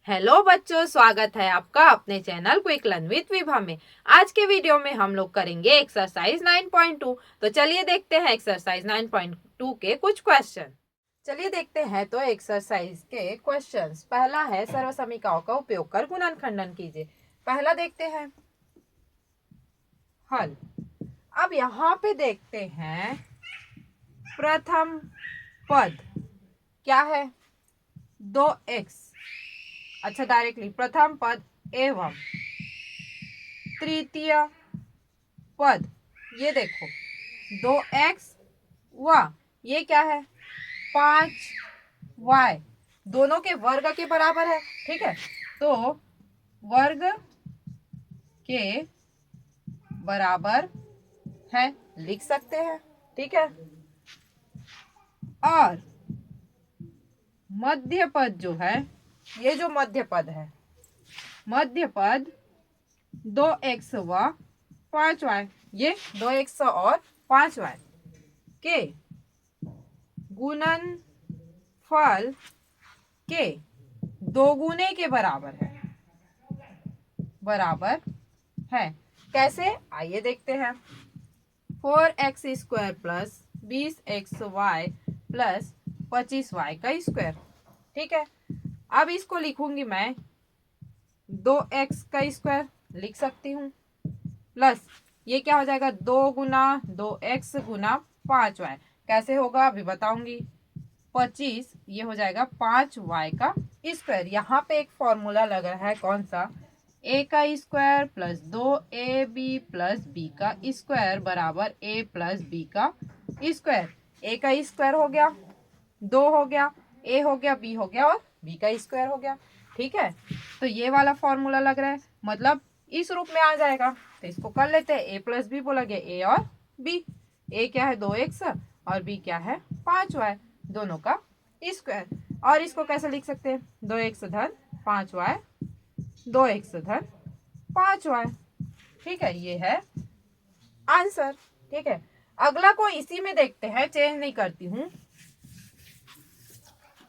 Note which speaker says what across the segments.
Speaker 1: Hello बच्चों, स्वागत है आपका अपने channel quick learn with Vibha में। आज के वीडियो में हम लोग करेंगे एक्सरसाइज 9.2। तो चलिए देखते हैं एक्सरसाइज 9.2 के कुछ क्वेश्चन। चलिए देखते हैं तो एक्सरसाइज के क्वेश्चंस। पहला है सर्वसमीकाओं का उपयोग कर गुणनखंडन कीजिए। पहला देखते हैं हल। अब यहाँ पे देखते हैं प्रथम पद क्या है 2x। अच्छा, डायरेक्टली प्रथम पद एवं तृतीय पद ये देखो 2x व ये क्या है 5y दोनों के वर्ग के बराबर है। ठीक है, तो वर्ग के बराबर है लिख सकते हैं। ठीक है, और मध्य पद जो है, ये जो मध्य पद है, मध्य पद 2x व 5y, ये 2x और 5y के गुणनफल के दोगुने के बराबर है। कैसे, आइए देखते हैं। 4x² plus 20xy plus 25y का स्क्वायर। ठीक है, अब इसको लिखूंगी मैं 2x का स्क्वायर लिख सकती हूँ, प्लस ये क्या हो जाएगा 2 गुना 2x गुना 5y। कैसे होगा अभी बताऊंगी। 25 ये हो जाएगा 5y का स्क्वायर। यहाँ पे एक फॉर्मूला लग रहा है, कौन सा, a का square plus 2ab plus b का स्क्वायर बराबर a प्लस b का स्क्वायर। a का स्क्वायर हो गया 2 हो गया, a हो गया, b हो गया और b का स्क्वायर हो गया। ठीक है, तो ये वाला फॉर्मूला लग रहा है, मतलब इस रूप में आ जाएगा। तो इसको कर लेते हैं, a प्लस बी बोला गया, a और b। a क्या है 2x और b क्या है 5y, दोनों का स्क्वायर। और इसको कैसे लिख सकते हैं, 2x धन 5y, 2x धन 5y। ठीक है, ये है आंसर। ठीक है, अगला को इसी में देखते हैं, चेंज नहीं करती हूँ।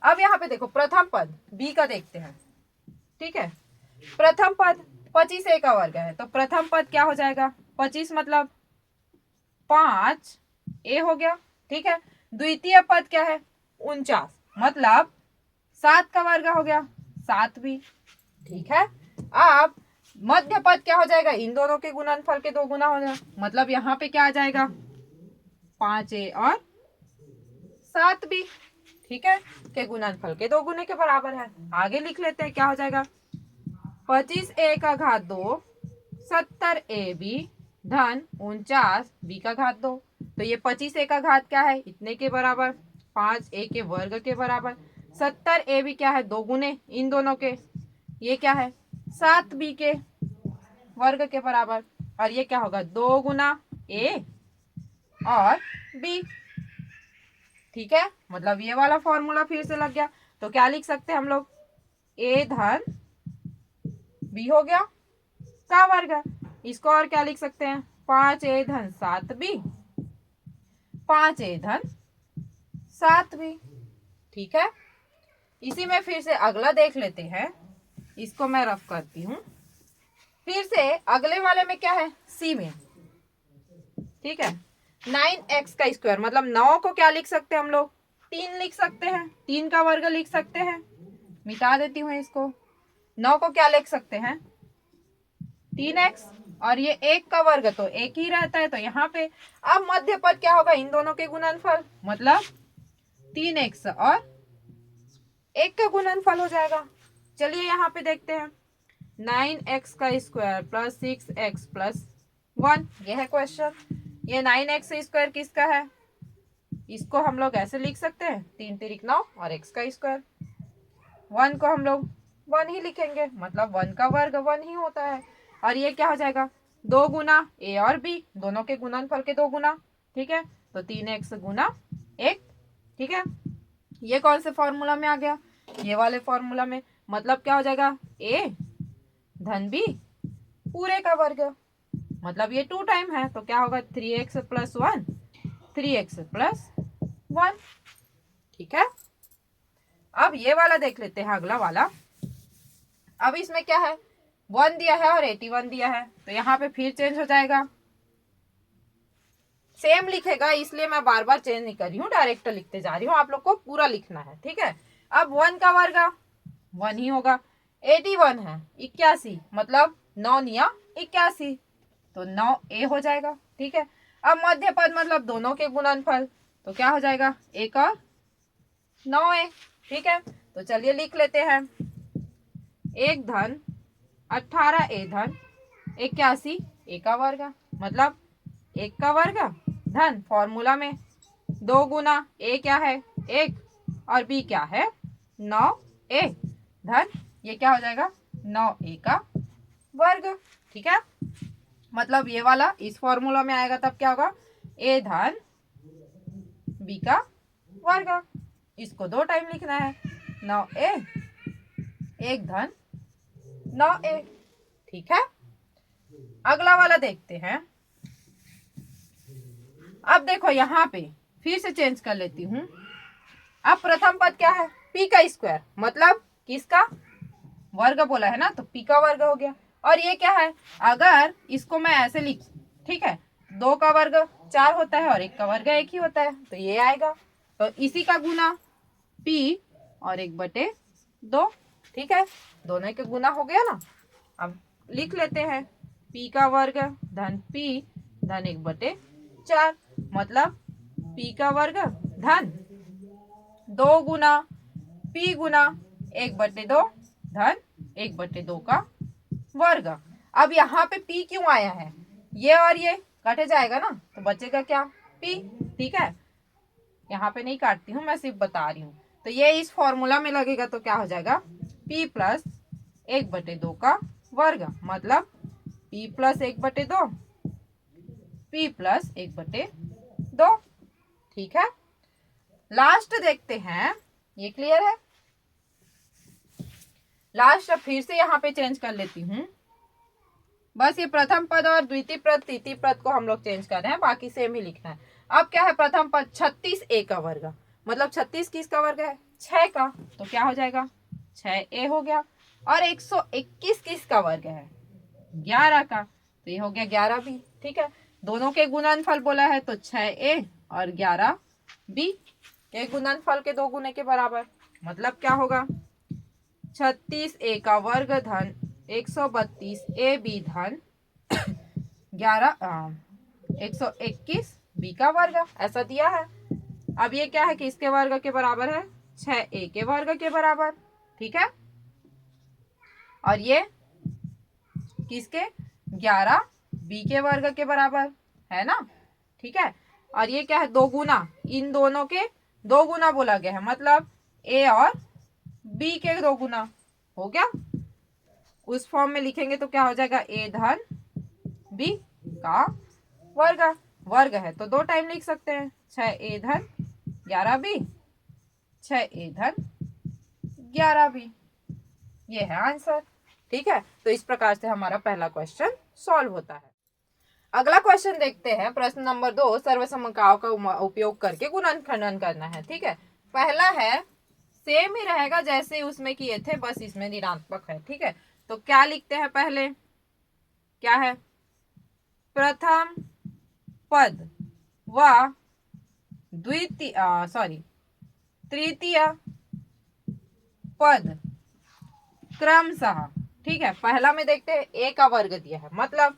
Speaker 1: अब यहाँ पे देखो प्रथम पद b का देखते हैं। ठीक है, प्रथम पद 25a का वर्ग है, तो प्रथम पद क्या हो जाएगा 25 मतलब 5a हो गया। ठीक है, द्वितीय पद क्या है 49 मतलब 7 का वर्ग हो गया 7b। ठीक है, अब मध्य पद क्या हो जाएगा, इन दोनों के गुणनफल के 2 गुना हो जाएगा, मतलब यहाँ पे क्या आ जाएगा 5a और 7b। ठीक है, के गुणनफल के 2 गुने के बराबर है। आगे लिख लेते हैं, क्या हो जाएगा 25a का घात 2 70ab धन 49b का घात 2। तो ये 25a का घात क्या है, इतने के बराबर 5a के वर्ग के बराबर। 70ab क्या है 2 गुने इन दोनों के, ये क्या है 7b के वर्ग के बराबर। और ये क्या होगा 2 गुना a और b। ठीक है, मतलब ये वाला फॉर्मूला फिर से लग गया। तो क्या लिख सकते हैं हम लोग, a धन b हो गया का वर्ग। इसको और क्या लिख सकते हैं, 5a धन 7b, 5a धन 7b। ठीक है, इसी में फिर से अगला देख लेते हैं। इसको मैं रफ करती हूँ। फिर से अगले वाले में क्या है सी में। ठीक है, 9x का स्क्वायर मतलब 9 को क्या लिख सकते हैं हम लोग, 3 लिख सकते हैं, 3 का वर्ग लिख सकते हैं। मिटा देती हूँ इसको। 9 को क्या लिख सकते हैं 3x, और ये 1 का वर्ग तो 1 ही रहता है, तो यहाँ पे अब मध्य पद क्या होगा, इन दोनों के गुणनफल, मतलब 3x और 1 का गुणनफल हो जाएगा। चलिए यहाँ पे देखते हैं, 9x का स्क्वायर प्लस 6x प्लस 1, ये है क्वेश्चन। ये 9x स्क्वायर किसका है, इसको हम लोग ऐसे लिख सकते हैं 3 तिरिक 9 और x का स्क्वायर। 1 को हम लोग 1 ही लिखेंगे, मतलब 1 का वर्ग 1 ही होता है। और ये क्या हो जाएगा 2 गुना a और b, दोनों के गुणनफल के 2 गुना। ठीक है, तो 3x गुना 1। ठीक है, ये कौन से फॉर्मूला में आ गया, ये वाले फॉर्मूला में। मतलब क्या हो जाएगा a धन b पूरे का वर्ग, मतलब ये 2 टाइम है, तो क्या होगा 3x प्लस 1, 3x प्लस 1। ठीक है, अब ये वाला देख लेते हैं, अगला वाला अब इसमें क्या है, 1 दिया है और 81 दिया है, तो यहाँ पे फिर चेंज हो जाएगा, सेम लिखेगा, इसलिए मैं बार बार चेंज नहीं कर रही हूँ, डायरेक्ट लिखते जा रही हूँ, आप लोग को पूरा लिखना है, ठीक है। अब 1 का वर्ग 1 ही होगा, 81 है 81, मतलब 9 निया 81, तो 9a हो जाएगा, ठीक है। अब मध्य पद मतलब दोनों के गुणनफल, तो क्या हो जाएगा, 1 और 9a, ठीक है। तो चलिए लिख लेते हैं, 1 धन 18a धन 81 a का वर्ग, मतलब 1 का वर्ग धन फॉर्मूला में 2 गुना a क्या है 1 और b क्या है 9a धन ये क्या हो जाएगा 9a का वर्ग, ठीक है। मतलब ये वाला इस फॉर्मूला में आएगा, तब क्या होगा a धन b का वर्ग, इसको 2 टाइम लिखना है, 9a 1 धन 9a, ठीक है। अगला वाला देखते हैं। अब देखो यहाँ पे फिर से चेंज कर लेती हूँ। अब प्रथम पद क्या है, p का स्क्वायर, मतलब किसका वर्ग बोला है ना, तो p का वर्ग हो गया। और ये क्या है, अगर इसको मैं ऐसे लिख, ठीक है, 2 का वर्ग 4 होता है और 1 का वर्ग 1 ही होता है, तो ये आएगा, तो इसी का गुना p और 1/2, ठीक है, दोनों के गुना हो गया ना। अब लिख लेते हैं, p का वर्ग धन p धन 1/4, मतलब p का वर्ग धन 2 गुना p गुना 1/2 धन 1/2 का वर्ग। अब यहाँ पे p क्यों आया है, ये और ये काटे जाएगा ना, तो बचेगा क्या p, ठीक है। यहाँ पे नहीं काटती हूँ, मैं सिर्फ बता रही हूँ, तो ये इस फॉर्मूला में लगेगा, तो क्या हो जाएगा p प्लस 1/2 का वर्ग, मतलब p प्लस 1/2 p प्लस 1/2, ठीक है। लास्ट देखते हैं, ये क्लियर है। लास्ट अब फिर से यहाँ पे चेंज कर लेती हूँ, बस ये प्रथम पद और द्वितीय पद तृतीय पद को हम लोग चेंज कर रहे हैं, बाकी सेम ही लिखना है। अब क्या है, प्रथम पद 36a का वर्ग, मतलब 36 किसका वर्ग है 6 का, तो क्या हो जाएगा 6a हो गया। और 121 किसका वर्ग है 11 का, तो ये हो गया 11b, ठीक है। दोनों के गुणनफल बोला है, तो 6a और 11b के गुणनफल के 2 गुने के बराबर, मतलब क्या होगा 36a का वर्ग धन 132ab धन 121b का वर्ग, ऐसा दिया है। अब ये क्या है, किसके वर्ग के बराबर है 6a के वर्ग के बराबर, ठीक है। और ये किसके 11b के वर्ग के बराबर है ना, ठीक है। और ये क्या है 2 गुना, इन दोनों के 2 गुना बोला गया है, मतलब a और b के 2 गुना हो गया। उस फॉर्म में लिखेंगे तो क्या हो जाएगा a धन b का वर्ग, वर्ग है तो 2 टाइम लिख सकते हैं, 6a धन 11b, 6a धन 11b, ये है आंसर, ठीक है। तो इस प्रकार से हमारा पहला क्वेश्चन सॉल्व होता है। अगला क्वेश्चन देखते हैं, प्रश्न नंबर 2, सर्वसमकाओं का उपयोग करके गुणनखंडन करना है, ठीक है। पहला है सेम ही रहेगा जैसे उसमें किए थे, बस इसमें ऋणात्मक है, ठीक है। तो क्या लिखते हैं, पहले क्या है, प्रथम पद व द्वितीय तृतीय पद क्रमशः, ठीक है। पहला में देखते हैं a का वर्ग दिया है, मतलब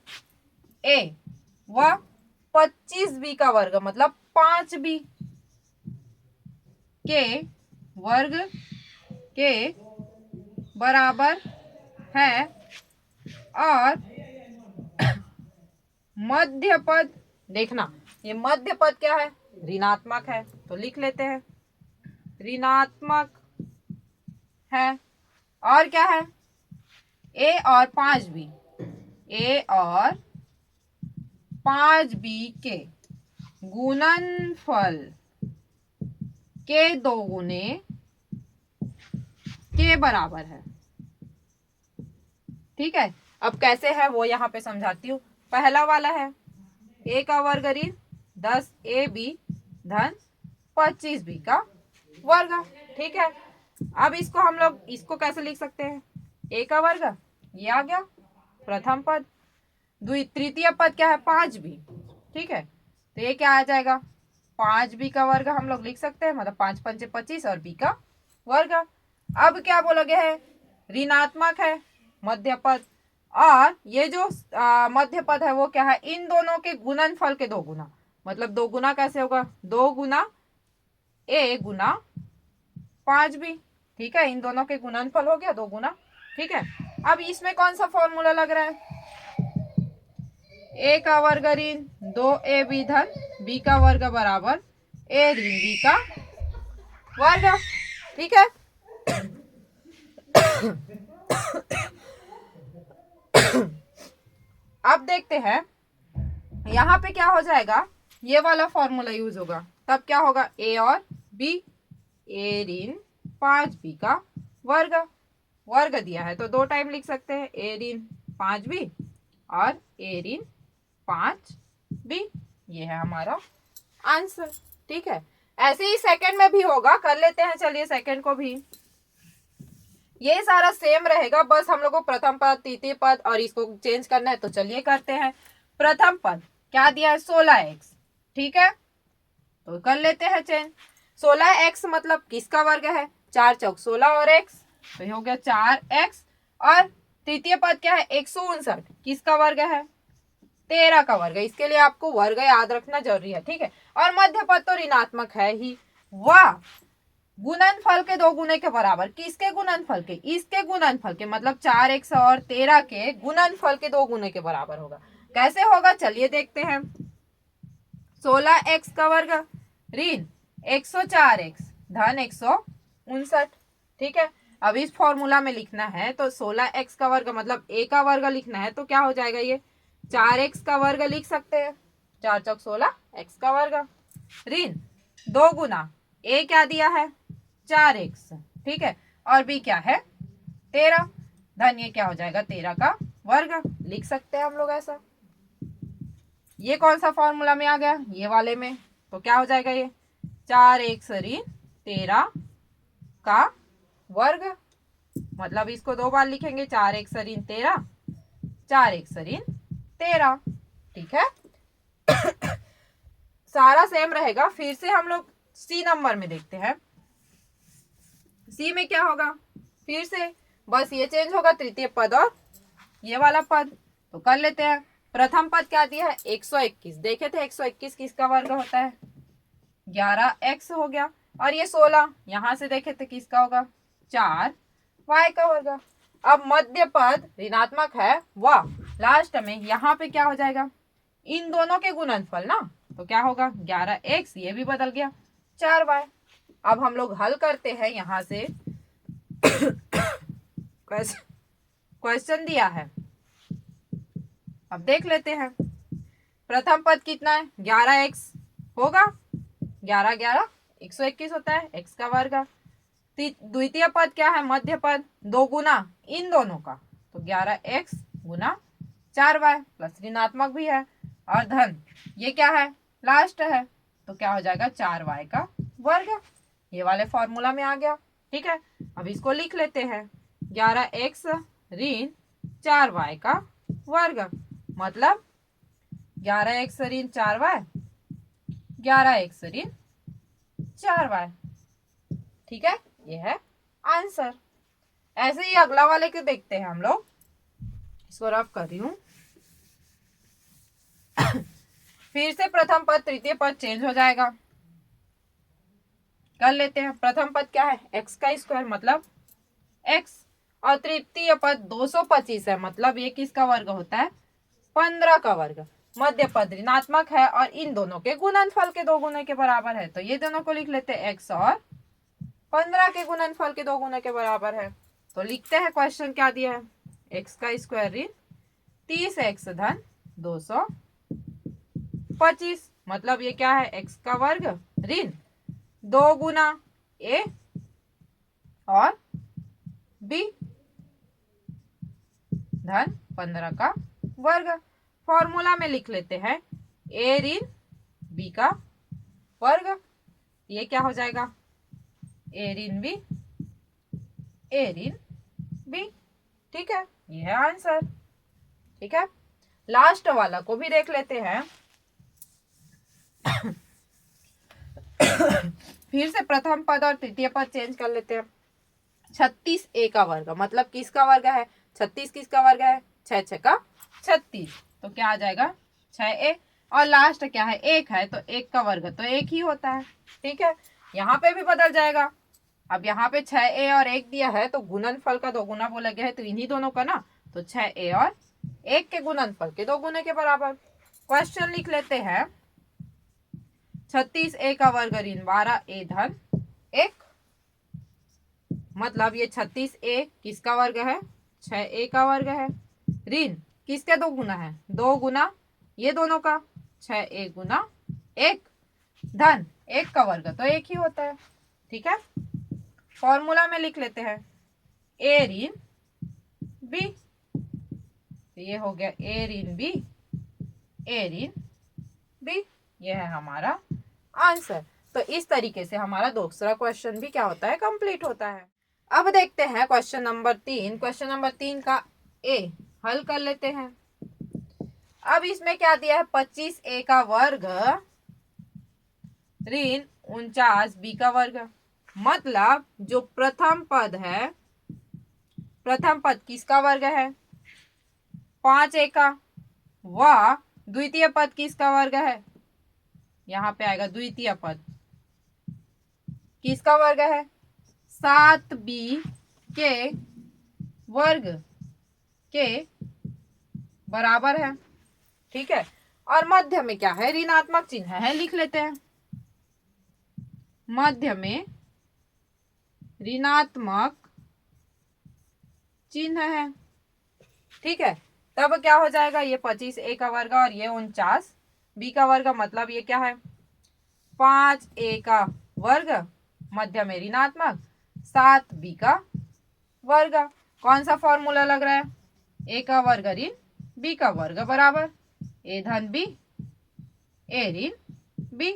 Speaker 1: a व 25b का वर्ग, मतलब 5b के वर्ग के बराबर है, और मध्य पद देखना, ये मध्य पद क्या है ऋणात्मक है, तो लिख लेते हैं ऋणात्मक है। और क्या है a और 5b, a और 5b के गुणनफल के 2 गुने के बराबर है, ठीक है। अब कैसे है वो यहाँ पे समझाती हूँ। पहला वाला है a का वर्ग ऋण 10ab धन 25b का वर्ग, ठीक है। अब इसको हम लोग इसको कैसे लिख सकते हैं, a का वर्ग, ये आ गया प्रथम पद। तृतीय पद क्या है, 5b। ठीक है, तो ये क्या आ जाएगा, 5b का वर्ग हम लोग लिख सकते हैं, मतलब 5 पंचे 25 और b का वर्ग। अब क्या बोला गया है, ऋणात्मक है मध्य पद, और ये जो मध्य पद है वो क्या है, इन दोनों के गुणनफल के 2 गुना। मतलब 2 गुना कैसे होगा, 2 गुना a गुना 5b। ठीक है, इन दोनों के गुणनफल हो गया 2 गुना। ठीक है, अब इसमें कौन सा फॉर्मूला लग रहा है, a का वर्ग ऋण 2ab धन b का वर्ग बराबर a ऋण b का वर्ग। ठीक है, अब देखते हैं यहाँ पे क्या हो जाएगा, ये वाला फॉर्मूला यूज होगा, तब क्या होगा, a और b, a ऋण 5b का वर्ग। वर्ग दिया है तो 2 टाइम लिख सकते हैं, a ऋण 5b और a ऋण 5b। ये है हमारा आंसर। ठीक है, ऐसे ही सेकंड में भी होगा, कर लेते हैं, चलिए सेकंड को भी। ये सारा सेम रहेगा, बस हम लोग को प्रथम पद, तृतीय पद और इसको चेंज करना है, तो चलिए करते हैं। प्रथम पद क्या दिया है, 16x। ठीक है, तो कर लेते हैं चेंज। 16x मतलब किसका वर्ग है, 4 चौक 16 और x, तो ये हो गया 4x। और तृतीय पद क्या है, 159, किसका वर्ग है, 13 का वर्ग है। इसके लिए आपको वर्ग याद रखना जरूरी है। ठीक है, और मध्य पद तो ऋणात्मक है ही। वाह, गुणनफल के 2 गुने के बराबर, किसके गुणनफल के, इसके गुणनफल के, मतलब 4x और 13 के गुणनफल के 2 गुने के बराबर होगा। कैसे होगा, चलिए देखते हैं। 16x का वर्ग ऋण 104x धन 159। ठीक है, अब इस फॉर्मूला में लिखना है तो 16x का वर्ग मतलब a का वर्ग लिखना है, तो क्या हो जाएगा, ये 4x का वर्ग लिख सकते हैं, 4 चौक 16 x का वर्ग ऋण 2 गुना a क्या दिया है, 4x। ठीक है, और b क्या है, 13 धन ये क्या हो जाएगा, 13 का वर्ग लिख सकते हैं हम लोग ऐसा। ये कौन सा फॉर्मूला में आ गया, ये वाले में, तो क्या हो जाएगा, ये 4x ऋण 13 का वर्ग। मतलब इसको 2 बार लिखेंगे, 4x ऋण 13, 4x ऋण 13। ठीक है, सारा सेम रहेगा। फिर से हम लोग सी नंबर में देखते हैं, सी में क्या होगा, फिर से बस ये चेंज होगा, तृतीय पद और ये वाला पद। तो कर लेते हैं। प्रथम पद क्या दिया है, 121। देखे थे 121 किसका वर्ग होता है, 11x हो गया। और ये 16 यहां से देखे थे किसका होगा, 4y का वर्ग। अब मध्य पद ऋणात्मक है, वाह, लास्ट में यहाँ पे क्या हो जाएगा, इन दोनों के गुणनफल ना, तो क्या होगा 11x, ये भी बदल गया 4y। अब हम लोग हल करते हैं यहाँ से। क्वेश्चन दिया है, अब देख लेते हैं। प्रथम पद कितना है, 11x होगा, 11 11 121 होता है, x का वर्ग। द्वितीय पद क्या है, मध्य पद 2 गुना इन दोनों का, तो 11x गुना 4y प्लस ऋणात्मक भी है, और धन ये क्या है, लास्ट है, तो क्या हो जाएगा 4y का वर्ग। ये वाले फॉर्मूला में आ गया। ठीक है, अब इसको लिख लेते हैं, 11x ऋण 4y का वर्ग, मतलब 11x ऋण 4y, 11x ऋण 4y। ठीक है, ये है आंसर। ऐसे ही अगला वाले को देखते हैं हम लोग, इसको रफ कर रही हूं। फिर से प्रथम पद तृतीय पद चेंज हो जाएगा, कर लेते हैं। प्रथम पद क्या है, x का स्क्वायर मतलब x, और तृतीय पद 225 है, मतलब ये किसका वर्ग होता है, 15 का वर्ग। मध्य पद ऋणात्मक है और इन दोनों के गुणनफल के 2 गुने के बराबर है, तो ये दोनों को लिख लेते हैं, x और 15 के गुणनफल के 2 गुने के बराबर है। तो लिखते हैं, क्वेश्चन क्या दिया है, x का स्क्वायर ऋण 30x धन 225, मतलब ये क्या है, x का वर्ग ऋण 2 गुना a और b धन 15 का वर्ग। फॉर्मूला में लिख लेते हैं, a ऋण b का वर्ग, ये क्या हो जाएगा, a ऋण b, a ऋण b। ठीक है, ये है आंसर। ठीक है, लास्ट वाला को भी देख लेते हैं। फिर से प्रथम पद और तृतीय पद चेंज कर लेते हैं। 36a का वर्ग मतलब किसका वर्ग है? 36 किसका वर्ग है? 6 6 का 36, तो क्या आ जाएगा? 6a। और लास्ट क्या है? 1 है, तो 1 का वर्ग तो 1 ही होता है। ठीक है, यहाँ पे भी बदल जाएगा। अब यहाँ पे 6a और 1 दिया है, तो गुणनफल का 2 गुना बोला गया है, तो इन्हीं दोनों का ना, तो 6a और 1 के गुणनफल के 2 गुने के बराबर। क्वेश्चन लिख लेते हैं। 36a का वर्ग ऋण 12a धन 1, मतलब ये 36a किसका वर्ग है? 6a का वर्ग है। ऋण किसके 2 गुना है? 2 गुना ये दोनों का, 6a गुना 1 धन 1 का वर्ग तो 1 ही होता है। ठीक है, फॉर्मूला में लिख लेते हैं a ऋण b, तो ये हो गया a ऋण b, a ऋण b, ये है हमारा आंसर। तो इस तरीके से हमारा दूसरा क्वेश्चन भी क्या होता है? कंप्लीट होता है। अब देखते हैं क्वेश्चन नंबर 3। क्वेश्चन नंबर 3 का ए हल कर लेते हैं। अब इसमें क्या दिया है? 25a का वर्ग ऋण 49b का वर्ग, मतलब जो प्रथम पद है, प्रथम पद किसका वर्ग है? 5a का, वह द्वितीय पद किसका वर्ग है? यहाँ पे आएगा द्वितीय पद किसका वर्ग है? 7b के वर्ग के बराबर है। ठीक है, और मध्य में क्या है? ऋणात्मक चिन्ह है, लिख लेते हैं। मध्य में ऋणात्मक चिन्ह है। ठीक है, तब क्या हो जाएगा? ये 25a का वर्ग और ये 49b का वर्ग, मतलब ये क्या है? 5a का वर्ग मध्य में ऋणात्मक 7b का वर्ग। कौन सा फॉर्मूला लग रहा है? a का वर्ग ऋण b का वर्ग बराबर a धन b, a ऋण b,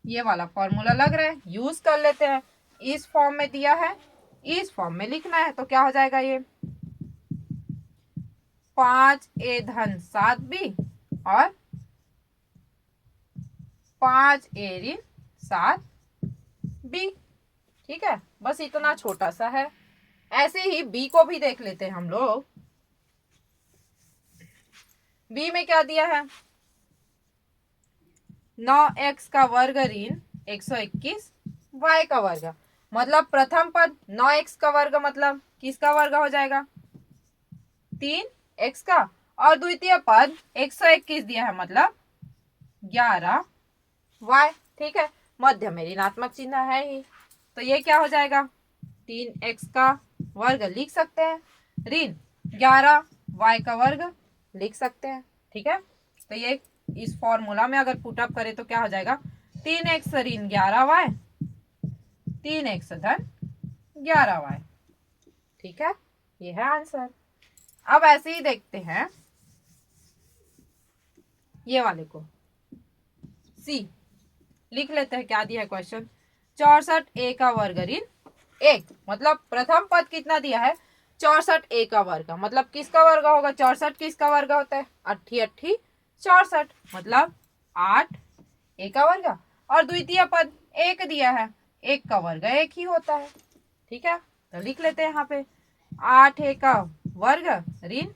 Speaker 1: ये वाला फॉर्मूला लग रहा है, यूज कर लेते हैं। इस फॉर्म में दिया है, इस फॉर्म में लिखना है, तो क्या हो जाएगा? ये 5a धन 7b और 5a ऋण 7b। ठीक है, बस इतना छोटा सा है। ऐसे ही b को भी देख लेते हैं हम लोग। b में क्या दिया है? 9x का वर्ग ऋण 121 y का वर्ग, मतलब प्रथम पद 9x का वर्ग मतलब किसका वर्ग हो जाएगा? 3x का, और द्वितीय पद 121 दिया है, मतलब 11y। ठीक है, मध्य में ऋणात्मक चिन्ह है ही, तो ये क्या हो जाएगा? 3x का वर्ग लिख सकते हैं, ऋण 11y का वर्ग लिख सकते हैं। ठीक है, तो ये इस फॉर्मूला में अगर पुटअप करें तो क्या हो जाएगा? 3x ऋण 11y, 3x धन 11y। ठीक है, ये है आंसर। अब ऐसे ही देखते हैं ये वाले को, सी लिख लेते हैं। क्या दिया है क्वेश्चन? 64a का वर्ग ऋण 1, मतलब प्रथम पद कितना दिया है? 64a का वर्ग, मतलब किसका वर्ग होगा? 64 किसका वर्ग होता है? 8 8 64, मतलब 8a का वर्ग। और द्वितीय पद 1 दिया है, 1 का वर्ग 1 ही होता है। ठीक है, तो लिख लेते हैं यहाँ पे 8a का वर्ग ऋण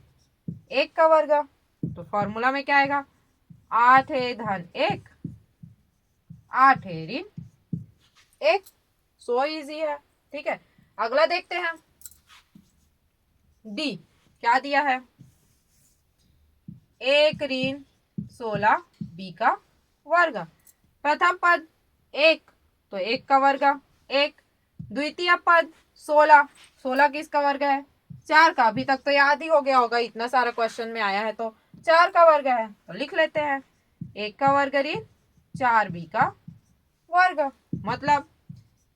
Speaker 1: 1 का वर्ग, तो फॉर्मूला में क्या आएगा? 8a धन 1, 8a ऋण 1। सो इजी है। ठीक है, अगला देखते हैं। डी क्या दिया है? 1 ऋण 16b का वर्ग, प्रथम पद 1, तो 1 का वर्ग 1, द्वितीय पद 16, 16 किसका वर्ग है? 4 का। अभी तक तो याद ही हो गया होगा, इतना सारा क्वेश्चन में आया है, तो 4 का वर्ग है, तो लिख लेते हैं 1 का वर्ग ऋण 4b का वर्ग, मतलब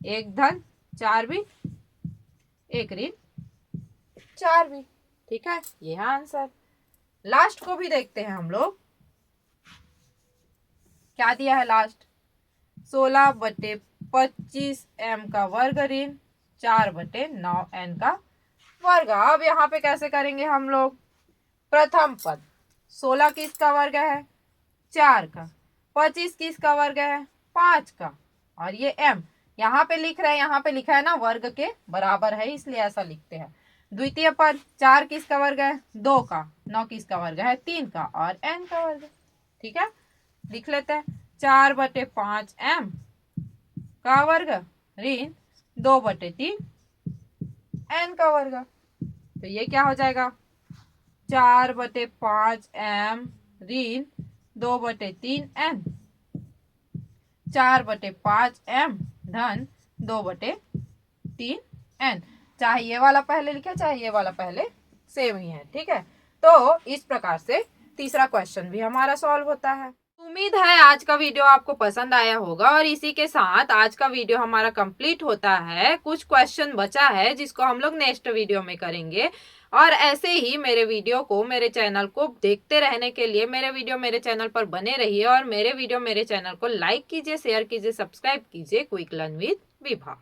Speaker 1: 1 धन 4b, 1 ऋण 4b। ठीक है, ये है आंसर। लास्ट को भी देखते हैं हम लोग। क्या दिया है लास्ट? 16/25m का वर्ग ऋण 4/9n का वर्ग। अब यहाँ पे कैसे करेंगे हम लोग? प्रथम पद 16 किसका वर्ग है? 4 का। 25 किसका वर्ग है? 5 का। और ये m यहाँ पे लिख रहे हैं, यहाँ पे लिखा है ना वर्ग के बराबर है, इसलिए ऐसा लिखते हैं। द्वितीय पद 4 किसका वर्ग है? 2 का। 9 किसका वर्ग है? 3 का। और n का वर्ग। ठीक है, लिख लेते हैं 4/5 m का वर्ग ऋण 2/3 n का वर्ग। तो ये क्या हो जाएगा? 4/5 m ऋण 2/3 n। 4/5 m धन 2/3 n। चाहे ये वाला पहले लिखे चाहे ये वाला पहले, सेम ही है। ठीक है, तो इस प्रकार से तीसरा क्वेश्चन भी हमारा सॉल्व होता है। उम्मीद है आज का वीडियो आपको पसंद आया होगा और इसी के साथ आज का वीडियो हमारा कंप्लीट होता है। कुछ क्वेश्चन बचा है जिसको हम लोग नेक्स्ट वीडियो में करेंगे। और ऐसे ही मेरे वीडियो को, मेरे चैनल को देखते रहने के लिए मेरे वीडियो मेरे चैनल पर बने रहिए और मेरे वीडियो मेरे चैनल को लाइक कीजिए, शेयर कीजिए, सब्सक्राइब कीजिए। Quick learn with Vibha.